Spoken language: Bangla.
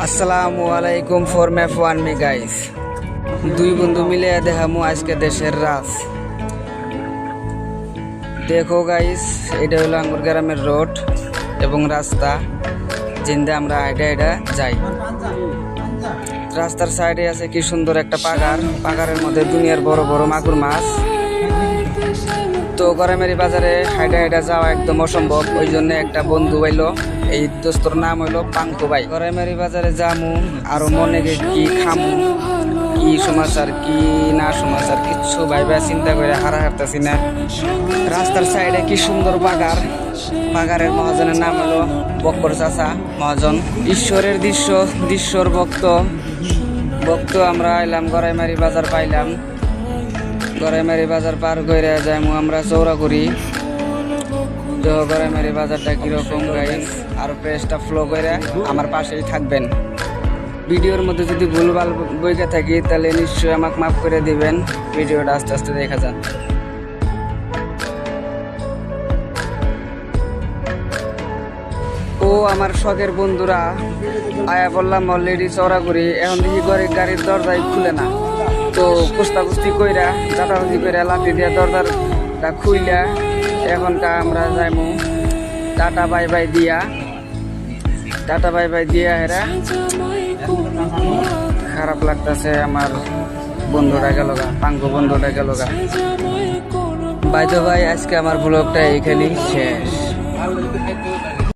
আসসালামু আলাইকুম ফর ম্যাফ ওয়ান মি গাইস। দুই বন্ধু মিলে দেখামু আজকে দেশের রাজ। দেখো গাইস, এটা হলো আঙ্গুর গ্রামের রোড এবং রাস্তা যেখানে আমরা হাইটা যাই। রাস্তার সাইডে আছে কি সুন্দর একটা পাগারের মধ্যে দুনিয়ার বড় বড় মাগুর মাছ। তো গরমের বাজারে হাইটা যাওয়া একদম অসম্ভব, ওই জন্য একটা বন্ধু হইলো, এই দোস্তর নাম হইলো পাঙ্কু ভাই। গরমের বাজারে যামু আরো মনে কি খামু, কি সমাচার কি না সমাচার কিচ্ছু ভাইবা চিন্তা করে হারতেছি না। রাস্তার সাইডে কি সুন্দর পাগারের মহাজনের নাম হলো বক্কর চাচা মহাজন। ঈশ্বরের দৃশ্যর ভক্ত আমরা এলাম গড়াইমারি বাজার পাইলাম। গড়াইমারি বাজার পার করে যাইমু আমরা চৌরাগুড়ি। তো গড়াইমারি বাজারটা কিরকম গাইস আর প্রেসটা ফ্লো করে আমার পাশেই থাকবেন। ভিডিওর মধ্যে যদি ভুলভাল বইকে থাকি তাহলে নিশ্চয়ই আমাকে মাফ করে দিবেন। ভিডিওটা আস্তে আস্তে দেখা যান। ও আমার শখের বন্ধুরা আয়া বললাম অলরেডি চৌরাগুড়ি। এখন দেখি গাড়ির দরজাই খুলে না, তো কুস্তাকুস্তি কইরা জাতাবাজি কইরা লাঠি দিয়া দরজাটা খুইলা এখনটা আমরা যাইমু টাটা বাই বাই দিয়া হেরা। খারাপ লাগতেছে, আমার বন্ধুটা গেল গা, পাঙ্কু বন্ধুটা গেল গা। ভাই আজকে আমার ব্লগটা এইখানেই শেষ।